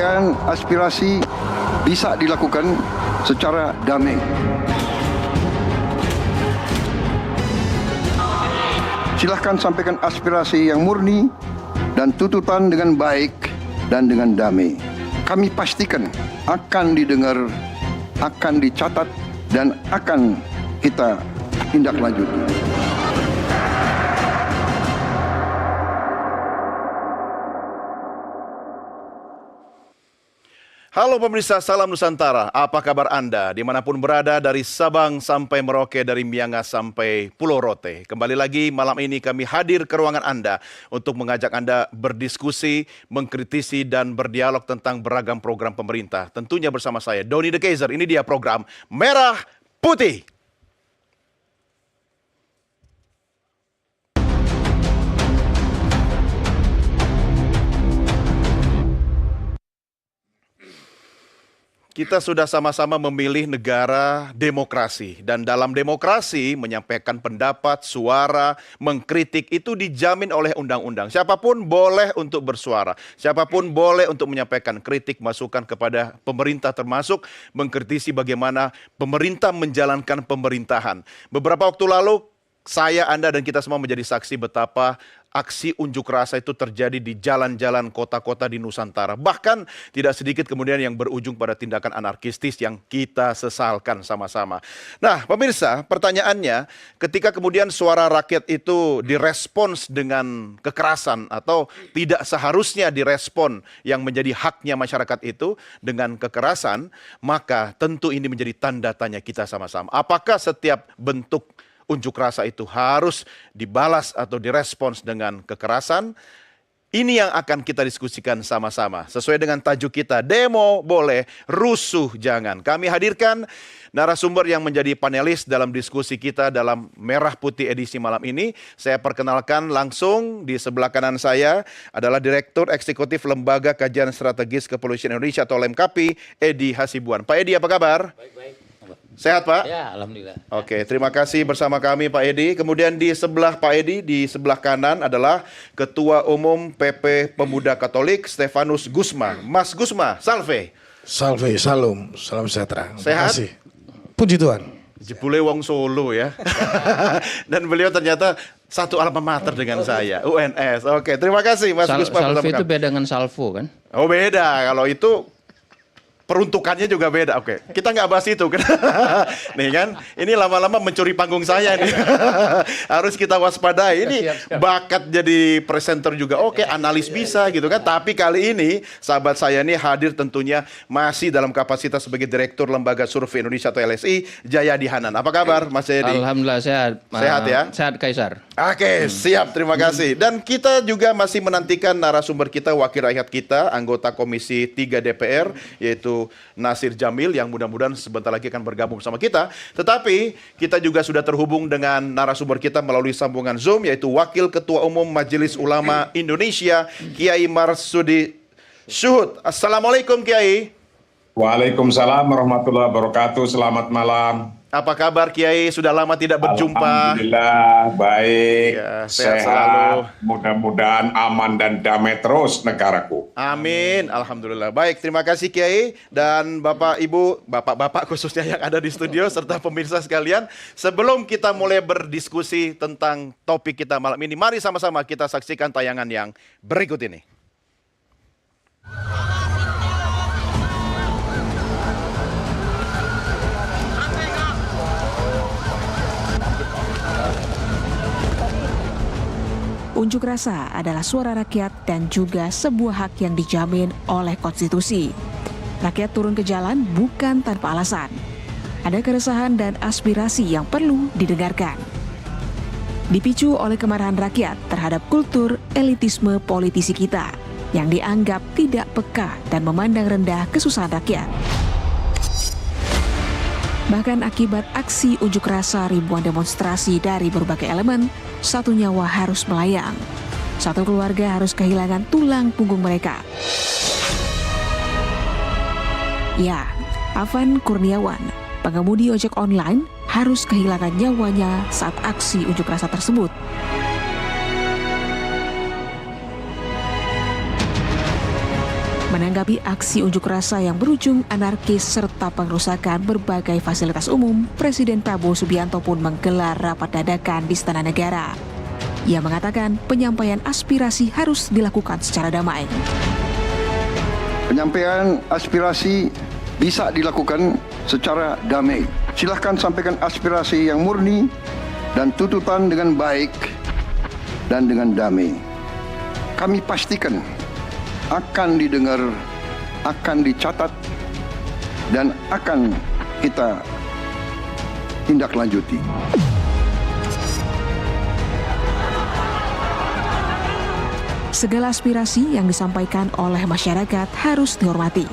penyampaian aspirasi bisa dilakukan secara damai. Silahkan sampaikan aspirasi yang murni dan tuntutan dengan baik dan dengan damai. Kami pastikan akan didengar, akan dicatat, dan akan kita tindak lanjuti. Halo pemirsa, salam Nusantara. Apa kabar Anda? Dimanapun berada, dari Sabang sampai Merauke, dari Miangas sampai Pulau Rote. Kembali lagi malam ini kami hadir ke ruangan Anda untuk mengajak Anda berdiskusi, mengkritisi, dan berdialog tentang beragam program pemerintah. Tentunya bersama saya, Doni De Keizer. Ini dia program Merah Putih. Kita sudah sama-sama memilih negara demokrasi, dan dalam demokrasi menyampaikan pendapat, suara, mengkritik itu dijamin oleh undang-undang. Siapapun boleh untuk bersuara, siapapun boleh untuk menyampaikan kritik, masukan kepada pemerintah, termasuk mengkritisi bagaimana pemerintah menjalankan pemerintahan. Beberapa waktu lalu saya, Anda, dan kita semua menjadi saksi betapa aksi unjuk rasa itu terjadi di jalan-jalan kota-kota di Nusantara. Bahkan tidak sedikit kemudian yang berujung pada tindakan anarkistis yang kita sesalkan sama-sama. Nah, pemirsa, pertanyaannya, ketika kemudian suara rakyat itu direspons dengan kekerasan atau tidak seharusnya direspon yang menjadi haknya masyarakat itu dengan kekerasan, maka tentu ini menjadi tanda tanya kita sama-sama. Apakah setiap bentuk unjuk rasa itu harus dibalas atau direspons dengan kekerasan? Ini yang akan kita diskusikan sama-sama. Sesuai dengan tajuk kita, demo boleh, rusuh jangan. Kami hadirkan narasumber yang menjadi panelis dalam diskusi kita dalam Merah Putih edisi malam ini. Saya perkenalkan langsung, di sebelah kanan saya adalah Direktur Eksekutif Lembaga Kajian Strategis Kepolisian Indonesia atau LEMKAPI, Edi Hasibuan. Pak Edi, apa kabar? Baik-baik. Sehat, Pak? Ya, alhamdulillah. Oke, terima kasih bersama kami Pak Edi. Kemudian di sebelah Pak Edi, di sebelah kanan adalah Ketua Umum PP Pemuda Katolik, Stefanus Gusma. Mas Gusma, salve. Salve, salam, salam sejahtera. Sehat? Terima kasih. Puji Tuhan. Jebule wong Solo ya. Dan beliau ternyata satu alma mater dengan saya, UNS. Oke, terima kasih Mas Gusma. Salve itu beda dengan salvo kan? Oh beda, kalau itu peruntukannya juga beda. Oke, kita nggak bahas itu. Nih kan, ini lama-lama mencuri panggung saya nih. Harus kita waspadai. Ini bakat jadi presenter juga. Oke, analis bisa gitu kan. Tapi kali ini sahabat saya ini hadir tentunya masih dalam kapasitas sebagai Direktur Lembaga Survei Indonesia atau LSI, Jayadi Hanan. Apa kabar Mas Jayadi? Alhamdulillah sehat. Sehat ya? Sehat Kaisar. Oke, siap. Terima kasih. Dan kita juga masih menantikan narasumber kita, wakil rakyat kita, anggota Komisi 3 DPR, yaitu Nasir Jamil, yang mudah-mudahan sebentar lagi akan bergabung bersama kita. Tetapi kita juga sudah terhubung dengan narasumber kita melalui sambungan Zoom, yaitu Wakil Ketua Umum Majelis Ulama Indonesia, Kiai Marsudi Syuhud. Assalamualaikum Kiai. Waalaikumsalam warahmatullahi wabarakatuh. Selamat malam. Apa kabar Kiai? Sudah lama tidak berjumpa. Alhamdulillah, baik, Ya, sehat sehat, selalu. mudah-mudahan aman dan damai terus negaraku. Amin, alhamdulillah. Baik, terima kasih Kiai dan Bapak Ibu, Bapak-bapak khususnya yang ada di studio serta pemirsa sekalian. Sebelum kita mulai berdiskusi tentang topik kita malam ini, mari sama-sama kita saksikan tayangan yang berikut ini. Unjuk rasa adalah suara rakyat dan juga sebuah hak yang dijamin oleh konstitusi. Rakyat turun ke jalan bukan tanpa alasan. Ada keresahan dan aspirasi yang perlu didengarkan. Dipicu oleh kemarahan rakyat terhadap kultur elitisme politisi kita yang dianggap tidak peka dan memandang rendah kesusahan rakyat. Bahkan akibat aksi unjuk rasa ribuan demonstrasi dari berbagai elemen, satu nyawa harus melayang. Satu keluarga harus kehilangan tulang punggung mereka. Ya, Afan Kurniawan, pengemudi ojek online, harus kehilangan nyawanya saat aksi unjuk rasa tersebut. Menanggapi aksi unjuk rasa yang berujung anarkis serta pengerusakan berbagai fasilitas umum, Presiden Prabowo Subianto pun menggelar rapat dadakan di Istana Negara. Ia mengatakan penyampaian aspirasi harus dilakukan secara damai. Penyampaian aspirasi bisa dilakukan secara damai. Silahkan sampaikan aspirasi yang murni dan tuntutan dengan baik dan dengan damai. Kami pastikan akan didengar, akan dicatat, dan akan kita tindak lanjuti. Segala aspirasi yang disampaikan oleh masyarakat harus dihormati.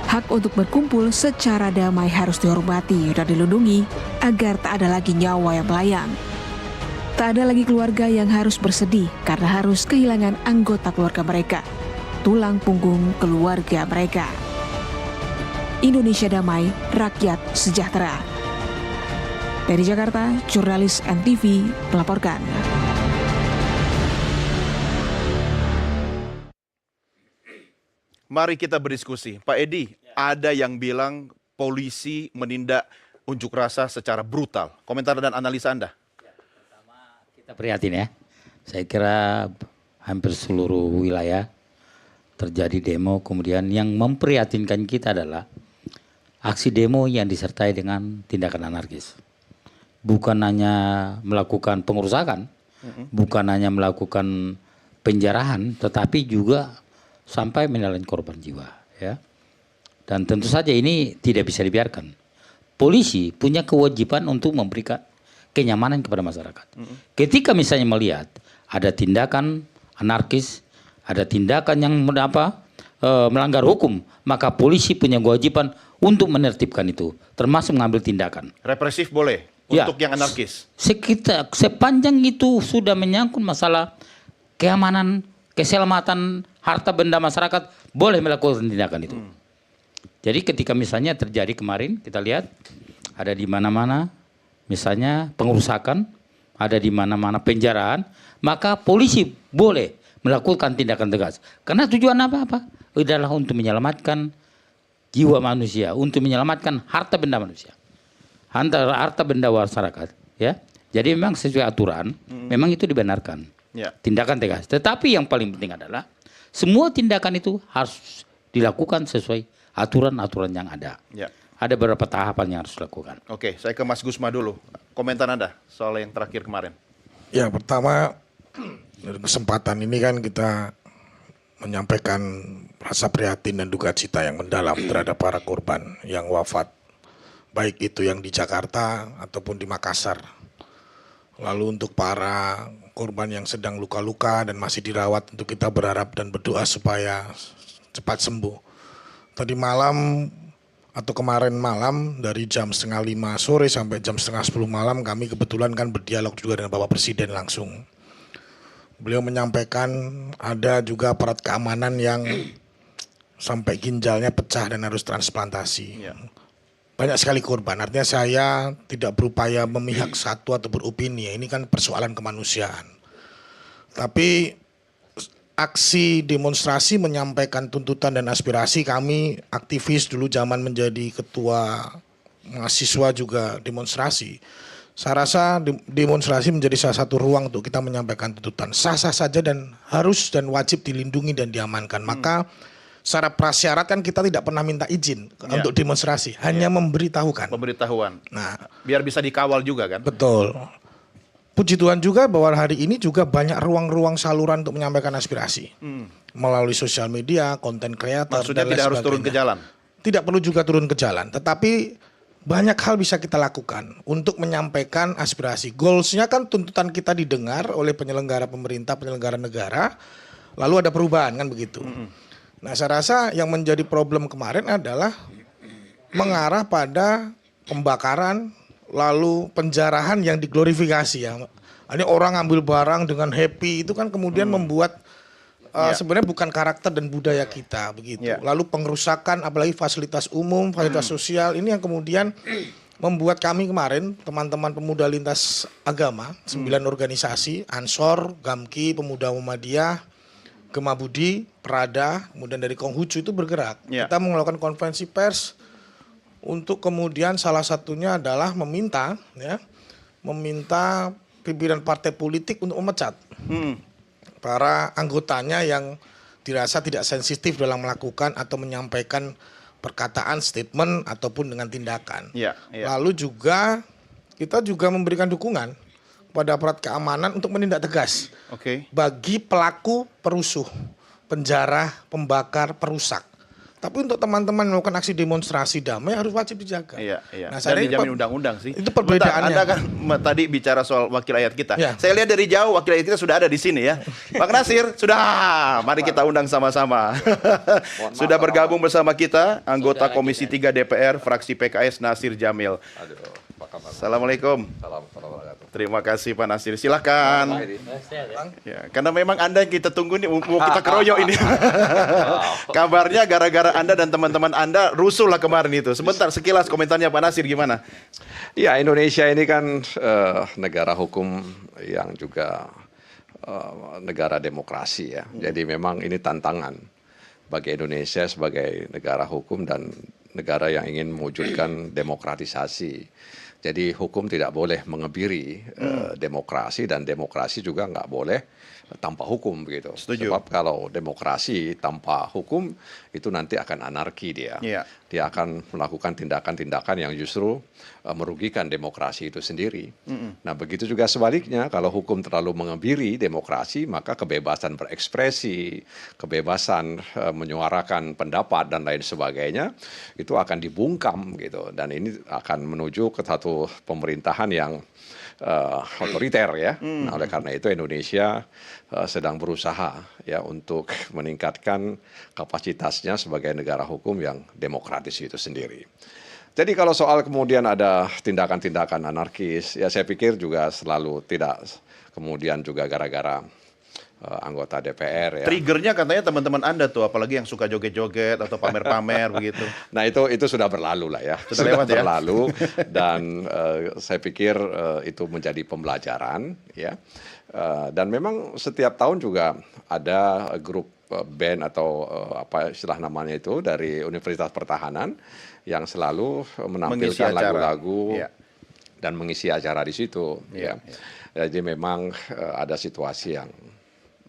Hak untuk berkumpul secara damai harus dihormati dan dilindungi agar tak ada lagi nyawa yang melayang. Tak ada lagi keluarga yang harus bersedih karena harus kehilangan anggota keluarga mereka, tulang punggung keluarga mereka. Indonesia damai, rakyat sejahtera. Dari Jakarta, jurnalis NTV melaporkan. Mari kita berdiskusi. Pak Edi, ada yang bilang polisi menindak unjuk rasa secara brutal. Komentar dan analisa Anda? Kita prihatin ya. Saya kira hampir seluruh wilayah terjadi demo, kemudian yang memprihatinkan kita adalah aksi demo yang disertai dengan tindakan anarkis. Bukan hanya melakukan pengerusakan, bukan hanya melakukan penjarahan, tetapi juga sampai menelan korban jiwa. Ya. Dan tentu saja ini tidak bisa dibiarkan. Polisi punya kewajiban untuk memberikan kenyamanan kepada masyarakat. Ketika misalnya melihat ada tindakan anarkis, ada tindakan yang melanggar hukum, maka polisi punya kewajiban untuk menertibkan itu, termasuk mengambil tindakan. Represif boleh untuk yang anarkis? Sepanjang itu sudah menyangkut masalah keamanan, keselamatan, harta benda masyarakat, boleh melakukan tindakan itu. Jadi ketika misalnya terjadi kemarin, kita lihat ada di mana-mana, misalnya pengerusakan, ada di mana-mana penjaraan, maka polisi boleh melakukan tindakan tegas. Karena tujuan apa-apa? Adalah untuk menyelamatkan jiwa manusia, untuk menyelamatkan harta benda manusia. Harta benda masyarakat. Ya. Jadi memang sesuai aturan, memang itu dibenarkan. Ya. Tindakan tegas. Tetapi yang paling penting adalah semua tindakan itu harus dilakukan sesuai aturan-aturan yang ada. Ya. Ada beberapa tahapan yang harus dilakukan. Oke, saya ke Mas Gusma dulu. Komentar Anda soal yang terakhir kemarin. Ya, pertama dari kesempatan ini kan kita menyampaikan rasa prihatin dan duka cita yang mendalam terhadap para korban yang wafat, baik itu yang di Jakarta ataupun di Makassar. Lalu untuk para korban yang sedang luka-luka dan masih dirawat, untuk kita berharap dan berdoa supaya cepat sembuh. Tadi malam atau kemarin malam dari jam 4:30 sore sampai jam 9:30 malam kami kebetulan kan berdialog juga dengan Bapak Presiden langsung. Beliau menyampaikan ada juga aparat keamanan yang sampai ginjalnya pecah dan harus transplantasi. Ya. Banyak sekali korban, artinya saya tidak berupaya memihak satu atau beropini, ini kan persoalan kemanusiaan. Tapi aksi demonstrasi menyampaikan tuntutan dan aspirasi, kami aktivis dulu zaman menjadi ketua mahasiswa juga demonstrasi. Saya rasa demonstrasi menjadi salah satu ruang untuk kita menyampaikan tuntutan. Sah-sah saja dan harus dan wajib dilindungi dan diamankan. Maka secara prasyarat kan kita tidak pernah minta izin untuk demonstrasi, hanya memberitahukan. Pemberitahuan. Nah, biar bisa dikawal juga kan? Betul. Puji Tuhan juga bahwa hari ini juga banyak ruang-ruang saluran untuk menyampaikan aspirasi. Melalui sosial media, konten kreator. Maksudnya tidak harus turun ke jalan? Tidak perlu juga turun ke jalan, tetapi banyak hal bisa kita lakukan untuk menyampaikan aspirasi. Goalsnya kan tuntutan kita didengar oleh penyelenggara pemerintah, penyelenggara negara, lalu ada perubahan kan begitu. Nah, saya rasa yang menjadi problem kemarin adalah mengarah pada pembakaran, lalu penjarahan yang diglorifikasi ya. Ini orang ambil barang dengan happy, itu kan kemudian membuat sebenarnya bukan karakter dan budaya kita begitu. Lalu pengerusakan apalagi fasilitas umum, fasilitas sosial, ini yang kemudian membuat kami kemarin teman-teman pemuda lintas agama 9 organisasi, Ansor, Gamki, Pemuda Muhammadiyah, Gema Budi, Prada, kemudian dari Konghucu itu bergerak. Ya. Kita melakukan konferensi pers untuk kemudian salah satunya adalah meminta pimpinan partai politik untuk memecat para anggotanya yang dirasa tidak sensitif dalam melakukan atau menyampaikan perkataan, statement ataupun dengan tindakan. Ya, ya. Lalu juga kita juga memberikan dukungan pada aparat keamanan untuk menindak tegas Oke. bagi pelaku perusuh, penjara, pembakar, perusak. Tapi untuk teman-teman melakukan aksi demonstrasi damai harus wajib dijaga. Iya, iya. Nah, Dan saya dijamin undang-undang sih. itu perbedaannya. Bentar, Anda kan tadi bicara soal wakil rakyat kita. Ya. Saya lihat dari jauh wakil rakyat kita sudah ada di sini ya. Pak Nasir, sudah. Mari kita undang sama-sama. Sudah bergabung bersama kita anggota Komisi 3 DPR fraksi PKS Nasir Jamil. Assalamualaikum. Terima kasih Pak Nasir. Silakan. Ya, karena memang Anda yang kita tunggu nih, mau kita keroyok ini. Kabarnya gara-gara Anda dan teman-teman Anda rusuh lah kemarin itu. Sebentar, sekilas komentarnya Pak Nasir gimana? Ya, Indonesia ini kan negara hukum yang juga negara demokrasi ya. Jadi memang ini tantangan bagi Indonesia sebagai negara hukum dan negara yang ingin mewujudkan demokratisasi. Jadi hukum tidak boleh mengebiri demokrasi dan demokrasi juga nggak boleh tanpa hukum begitu. Setuju. Sebab kalau demokrasi tanpa hukum itu nanti akan anarki dia. Iya. Dia akan melakukan tindakan-tindakan yang justru merugikan demokrasi itu sendiri. Nah begitu juga sebaliknya, kalau hukum terlalu mengebiri demokrasi, maka kebebasan berekspresi, kebebasan menyuarakan pendapat dan lain sebagainya, itu akan dibungkam gitu. Dan ini akan menuju ke satu pemerintahan yang otoriter ya. Nah oleh karena itu Indonesia sedang berusaha ya untuk meningkatkan kapasitasnya sebagai negara hukum yang demokratis itu sendiri. Jadi kalau soal kemudian ada tindakan-tindakan anarkis, ya saya pikir juga selalu tidak kemudian juga gara-gara anggota DPR ya. Triggernya katanya teman-teman Anda tuh, apalagi yang suka joget-joget atau pamer-pamer begitu. Nah itu sudah berlalu lah ya. Sudah lewat ya? berlalu dan saya pikir itu menjadi pembelajaran ya. Dan memang setiap tahun juga ada grup band atau apa istilah namanya itu dari Universitas Pertahanan yang selalu menampilkan lagu-lagu Ya. dan mengisi acara di situ Ya, ya. Jadi memang ada situasi yang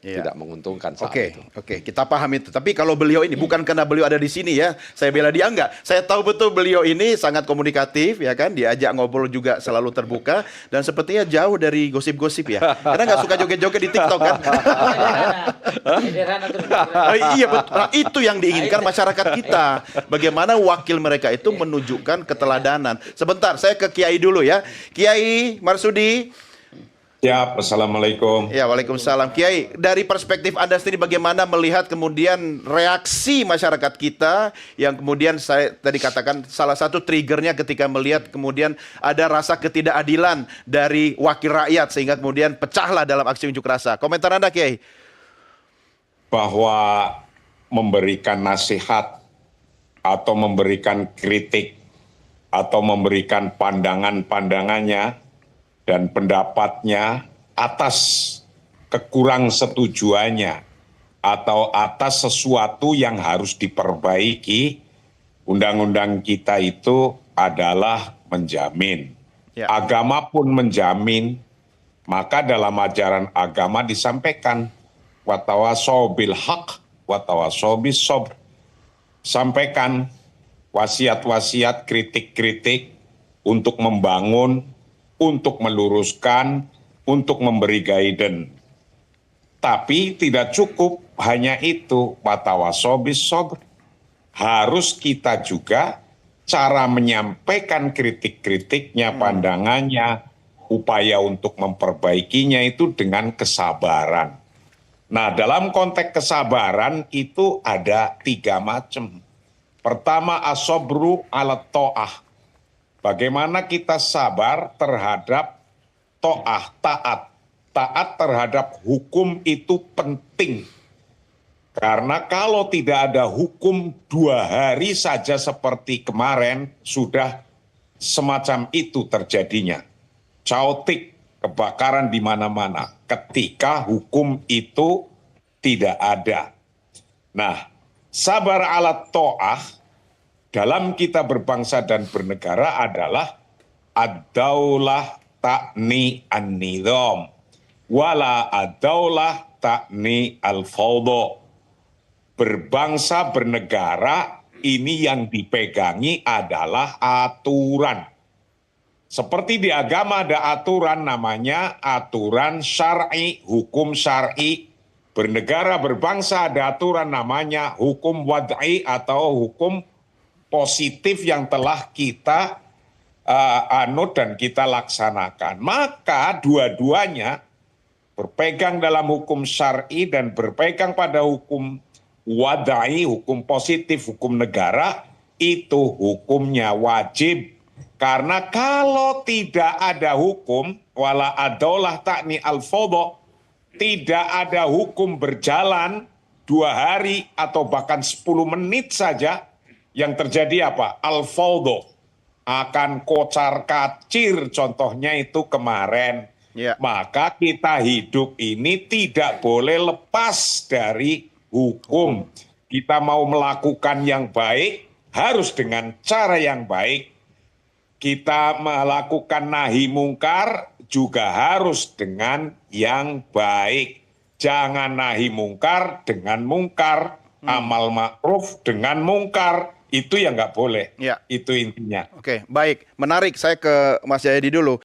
Iya. tidak menguntungkan saat itu. Oke, kita paham itu. Tapi kalau beliau ini bukan karena beliau ada di sini ya, saya bela dia enggak. Saya tahu betul beliau ini sangat komunikatif ya kan, diajak ngobrol juga selalu terbuka dan sepertinya jauh dari gosip-gosip ya. Karena nggak suka joget-joget di TikTok kan. Iya betul. Nah, itu yang diinginkan masyarakat kita. Bagaimana wakil mereka itu menunjukkan keteladanan. Sebentar, saya ke Kiai dulu ya. Kiai Marsudi. Ya, Assalamualaikum. Ya, waalaikumsalam. Kiai, dari perspektif Anda sendiri bagaimana melihat kemudian reaksi masyarakat kita yang kemudian saya tadi katakan salah satu triggernya ketika melihat kemudian ada rasa ketidakadilan dari wakil rakyat sehingga kemudian pecahlah dalam aksi unjuk rasa. Komentar Anda, Kiai? Bahwa memberikan nasihat atau memberikan kritik atau memberikan pandangan-pandangannya dan pendapatnya atas kekurang setujuannya atau atas sesuatu yang harus diperbaiki, undang-undang kita itu adalah menjamin. Ya. Agama pun menjamin, maka dalam ajaran agama disampaikan watawasau bil haq, watawasau bis sabr. Sampaikan wasiat-wasiat, kritik-kritik untuk membangun, untuk meluruskan, untuk memberi guidance. Tapi tidak cukup hanya itu, watawasau bis sabr. Harus kita juga cara menyampaikan kritik-kritiknya, pandangannya, upaya untuk memperbaikinya itu dengan kesabaran. Nah, dalam konteks kesabaran itu ada 3 macam. Pertama, as-sabru ala ta'ah. Bagaimana kita sabar terhadap ta'ah, taat. Taat terhadap hukum itu penting. Karena kalau tidak ada hukum 2 hari saja seperti kemarin, sudah semacam itu terjadinya. Caotik, kebakaran di mana-mana. Ketika hukum itu tidak ada. Nah, sabar ala to'ah dalam kita berbangsa dan bernegara adalah ad-daulah ta'ni an-nidham wala ad-daulah ta'ni al-fawdo. Berbangsa bernegara ini yang dipegangi adalah aturan. Seperti di agama ada aturan namanya aturan syar'i, hukum syar'i. Bernegara berbangsa ada aturan namanya hukum wad'i atau hukum positif yang telah kita anut dan kita laksanakan. Maka dua-duanya berpegang dalam hukum syar'i dan berpegang pada hukum wad'i, hukum positif, hukum negara, itu hukumnya wajib. Karena kalau tidak ada hukum, wala adaulah ta'ni al-fawdo, tidak ada hukum berjalan 2 hari atau bahkan 10 menit saja, yang terjadi apa? Al-fawdo. Akan kocar kacir, contohnya itu kemarin. Ya. Maka kita hidup ini tidak boleh lepas dari hukum. Kita mau melakukan yang baik, harus dengan cara yang baik. Kita melakukan nahi mungkar, juga harus dengan yang baik. Jangan nahi mungkar dengan mungkar, amal ma'ruf dengan mungkar. Itu yang nggak boleh. Ya. Itu intinya. Oke, baik. Menarik. Saya ke Mas Jayadi dulu.